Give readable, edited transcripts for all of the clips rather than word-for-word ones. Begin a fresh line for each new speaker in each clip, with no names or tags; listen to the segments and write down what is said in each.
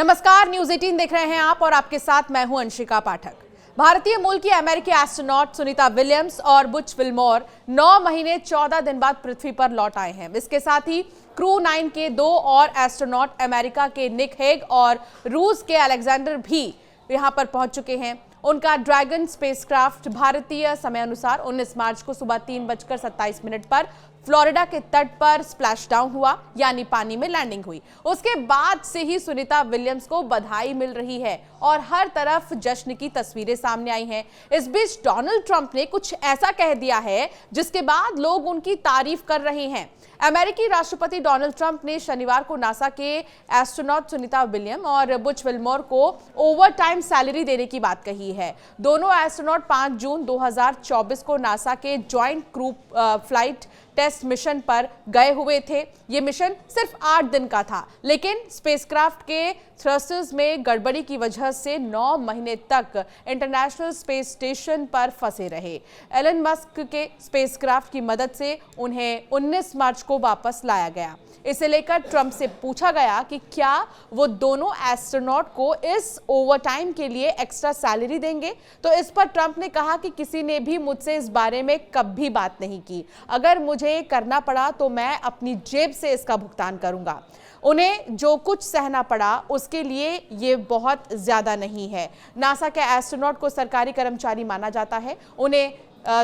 नमस्कार, न्यूज 18 देख रहे हैं आप और आपके साथ मैं हूं अंशिका पाठक। भारतीय मूल की अमेरिकी एस्ट्रोनॉट सुनीता विलियम्स और बुच विल्मोर 9 महीने 14 दिन बाद पृथ्वी पर लौट आए हैं। इसके साथ ही क्रू 9 के 2 और एस्ट्रोनॉट अमेरिका के निक हेग और रूस के अलेक्जेंडर भी यहां पर पहुंच चुके हैं। उनका ड्रैगन स्पेसक्राफ्ट भारतीय समय अनुसार 19 मार्च को सुबह 3:27 पर फ्लोरिडा के तट पर स्प्लैश डाउन हुआ, यानी पानी में लैंडिंग हुई। उसके बाद से ही सुनीता विलियम्स को बधाई मिल रही है और हर तरफ जश्न की तस्वीरें सामने आई हैं। इस बीच डोनाल्ड ट्रंप ने कुछ ऐसा कह दिया है जिसके बाद लोग उनकी तारीफ कर रहे हैं। अमेरिकी राष्ट्रपति डोनाल्ड ट्रंप ने शनिवार को नासा के एस्ट्रोनॉट सुनीता विलियम और बुच विल्मोर को ओवरटाइम सैलरी देने की बात कही है। दोनों एस्ट्रोनॉट 5 जून 2024 को नासा के joint crew flight test mission पर गए हुए थे। यह मिशन सिर्फ 8 दिन का था, लेकिन स्पेसक्राफ्ट के थ्रस्टर्स में गड़बड़ी की वजह से 9 महीने तक इंटरनेशनल स्पेस स्टेशन पर फंसे रहे। एलन मस्क के स्पेसक्राफ्ट की मदद से उन्हें 19 मार्च को वापस लाया गया। इसे लेकर ट्रंप से पूछा गया कि क्या वो दोनों एस्ट्रोनॉट को इस ओवरटाइम के लिए एक्स्ट्रा सैलरी देंगे, तो इस पर ट्रंप ने कहा कि किसी ने भी मुझसे इस बारे में कभी बात नहीं की। अगर मुझे करना पड़ा तो मैं अपनी जेब से इसका भुगतान करूंगा। उन्हें जो कुछ सहना पड़ा उसके लिए ये बहुत ज्यादा नहीं है। नासा के एस्ट्रोनॉट को सरकारी कर्मचारी माना जाता है। उन्हें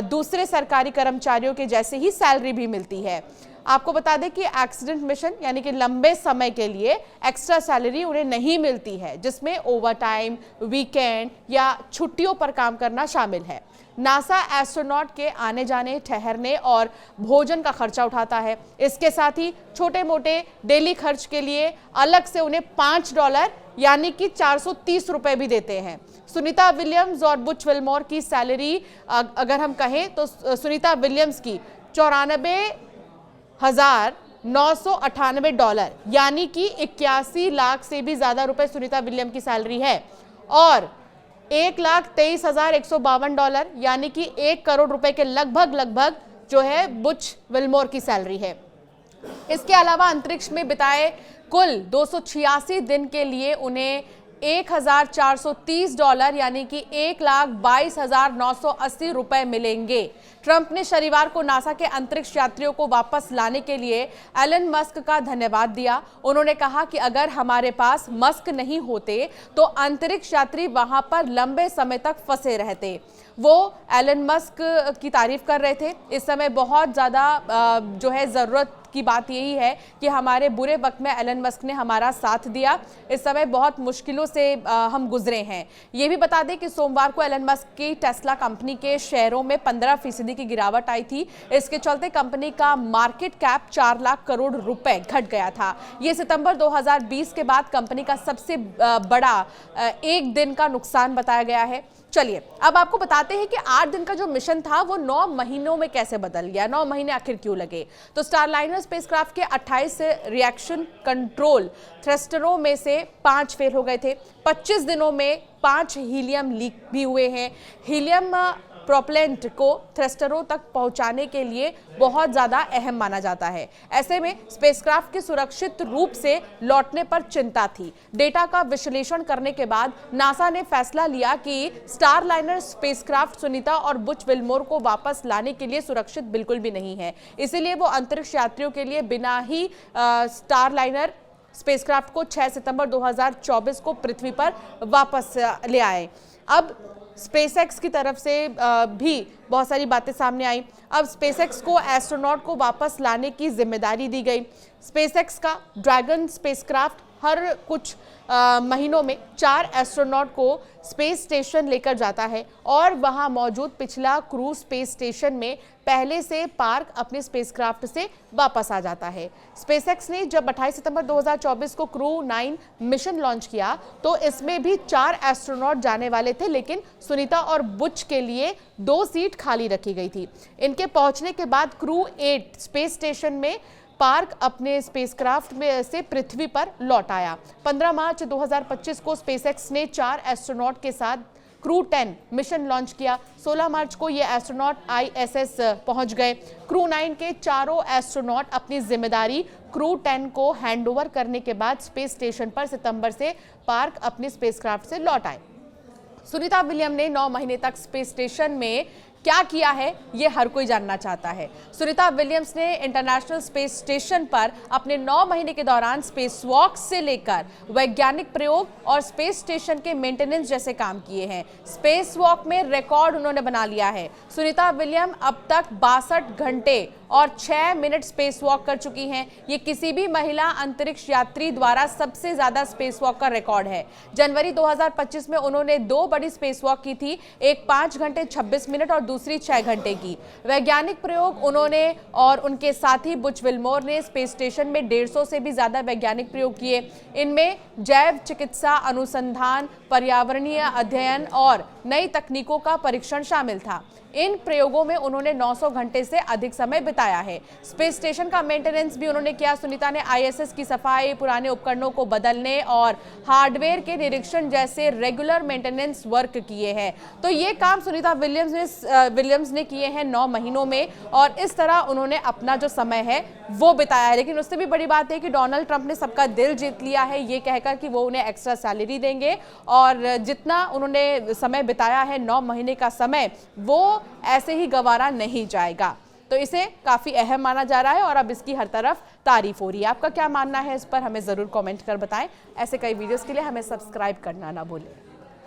दूसरे सरकारी कर्मचारियों के जैसे ही सैलरी भी मिलती है। आपको बता दें कि एक्सीडेंट मिशन यानी कि लंबे समय के लिए एक्स्ट्रा सैलरी उन्हें नहीं मिलती है, जिसमें ओवरटाइम, वीकेंड या छुट्टियों पर काम करना शामिल है। नासा एस्ट्रोनॉट के आने जाने, ठहरने और भोजन का खर्चा उठाता है। इसके साथ ही छोटे मोटे डेली खर्च के लिए अलग से उन्हें $5 यानी कि 430 रुपए भी देते हैं। सुनीता विलियम्स और बुच विल्मोर की सैलरी अगर हम कहें तो सुनीता विलियम्स की $94,998 यानी कि 81 लाख से भी ज्यादा रुपए सुनीता विलियम की सैलरी है, और $1,23,152 यानी कि 1 करोड़ रुपए के लगभग जो है बुच विल्मोर की सैलरी है। इसके अलावा अंतरिक्ष में बिताए कुल 286 दिन के लिए उन्हें $1,430 यानी कि 1,22,980 रुपए मिलेंगे। ट्रंप ने शनिवार को नासा के अंतरिक्ष यात्रियों को वापस लाने के लिए एलन मस्क का धन्यवाद दिया। उन्होंने कहा कि अगर हमारे पास मस्क नहीं होते तो अंतरिक्ष यात्री वहां पर लंबे समय तक फंसे रहते। वो एलन मस्क की तारीफ कर रहे थे। इस समय बहुत ज्यादा जो है जरूरत की बात यही है कि हमारे बुरे वक्त में एलन मस्क ने हमारा साथ दिया। इस समय बहुत मुश्किलों से हम गुजरे हैं। ये भी बता दें कि सोमवार को एलन मस्क की टेस्ला कंपनी के शेयरों में 15% की गिरावट आई थी। इसके चलते कंपनी का मार्केट कैप 4 लाख करोड़ रुपए घट गया था। ये सितंबर 2020 के बाद कंपनी का सबसे बड़ा एक दिन का नुकसान बताया गया है। चलिए अब आपको बताते हैं कि 8 दिन का जो मिशन था वो 9 महीनों में कैसे बदल गया। 9 महीने आखिर क्यों लगे? तो स्टारलाइनर स्पेसक्राफ्ट के 28 रिएक्शन कंट्रोल थ्रस्टरों में से 5 फेल हो गए थे। 25 दिनों में 5 हीलियम लीक भी हुए हैं। हीलियम प्रोपेलेंट को थ्रस्टरों तक पहुंचाने के लिए बहुत ज्यादा अहम माना जाता है। ऐसे में स्पेसक्राफ्ट के सुरक्षित रूप से लौटने पर चिंता थी। डेटा का विश्लेषण करने के बाद नासा ने फैसला लिया कि स्टारलाइनर स्पेसक्राफ्ट सुनीता और बुच विल्मोर को वापस लाने के लिए सुरक्षित बिल्कुल भी नहीं है। इसीलिए वो अंतरिक्ष यात्रियों के लिए बिना ही स्टारलाइनर स्पेसक्राफ्ट को 6 सितंबर 2024 को पृथ्वी पर वापस ले आए। अब स्पेसएक्स की तरफ से भी बहुत सारी बातें सामने आई। अब स्पेसएक्स को एस्ट्रोनॉट को वापस लाने की जिम्मेदारी दी गई। स्पेसएक्स का ड्रैगन स्पेसक्राफ्ट हर कुछ महीनों में 4 एस्ट्रोनॉट को स्पेस स्टेशन लेकर जाता है और वहां मौजूद पिछला क्रू स्पेस स्टेशन में पहले से पार्क अपने स्पेसक्राफ्ट से वापस आ जाता है। स्पेसएक्स ने जब 28 सितंबर 2024 को क्रू 9 मिशन लॉन्च किया तो इसमें भी 4 एस्ट्रोनॉट जाने वाले थे, लेकिन सुनीता और बुच के लिए 2 सीट खाली रखी गई थी। इनके पहुंचने के बाद क्रू 8 स्पेस स्टेशन में पार्क अपने स्पेसक्राफ्ट में से पृथ्वी पर लौट आया। 15 मार्च 2025 को स्पेसएक्स ने 4 एस्ट्रोनॉट के साथ क्रू 10 मिशन लॉन्च किया। 16 मार्च को ये एस्ट्रोनॉट ISS पहुंच गए। क्रू 9 के चारों एस्ट्रोनॉट अपनी जिम्मेदारी क्रू 10 को हैंडओवर करने के बाद स्पेस स्टेशन पर सितंबर से पार्क अपने स्पेसक्राफ्ट से लौट आए। सुनीता विलियम ने 9 महीने तक स्पेस स्टेशन में क्या किया है, ये हर कोई जानना चाहता है। सुनीता विलियम्स ने इंटरनेशनल स्पेस स्टेशन पर अपने 9 महीने के दौरान स्पेस वॉक से लेकर वैज्ञानिक प्रयोग और स्पेस स्टेशन के मेंटेनेंस जैसे काम किए हैं। स्पेस वॉक में रिकॉर्ड उन्होंने बना लिया है। सुनीता विलियम अब तक 62 घंटे और 6 मिनट स्पेस वॉक कर चुकी हैं। ये किसी भी महिला अंतरिक्ष यात्री द्वारा सबसे ज्यादा स्पेस वॉक का रिकॉर्ड है। जनवरी 2025 में उन्होंने 2 बड़ी स्पेस वॉक की थी, एक 5 घंटे 26 मिनट और दूसरी 6 घंटे की। वैज्ञानिक प्रयोग उन्होंने और उनके साथी बुच विल्मोर ने स्पेस स्टेशन में 150 से भी ज्यादा वैज्ञानिक प्रयोग किए। इनमें जैव चिकित्सा अनुसंधान, पर्यावरणीय अध्ययन और नई तकनीकों का परीक्षण शामिल था। इन प्रयोगों में उन्होंने 900 घंटे से अधिक समय बिताया है। स्पेस स्टेशन का मेंटेनेंस भी उन्होंने किया। सुनीता ने ISS की सफाई, पुराने उपकरणों को बदलने और हार्डवेयर के निरीक्षण जैसे रेगुलर मेंटेनेंस वर्क किए हैं। तो ये काम सुनीता विलियम्स ने किए हैं 9 महीनों में, और इस तरह उन्होंने अपना जो समय है वो बिताया है। लेकिन उससे भी बड़ी बात है कि डोनाल्ड ट्रंप ने सबका दिल जीत लिया है, ये कहकर कि वो उन्हें एक्स्ट्रा सैलरी देंगे, और जितना उन्होंने समय बिताया है 9 महीने का समय, वो ऐसे ही गंवारा नहीं जाएगा। तो इसे काफी अहम माना जा रहा है और अब इसकी हर तरफ तारीफ हो रही है। आपका क्या मानना है इस पर, हमें जरूर कमेंट कर बताएं। ऐसे कई वीडियोस के लिए हमें सब्सक्राइब करना ना भूलें।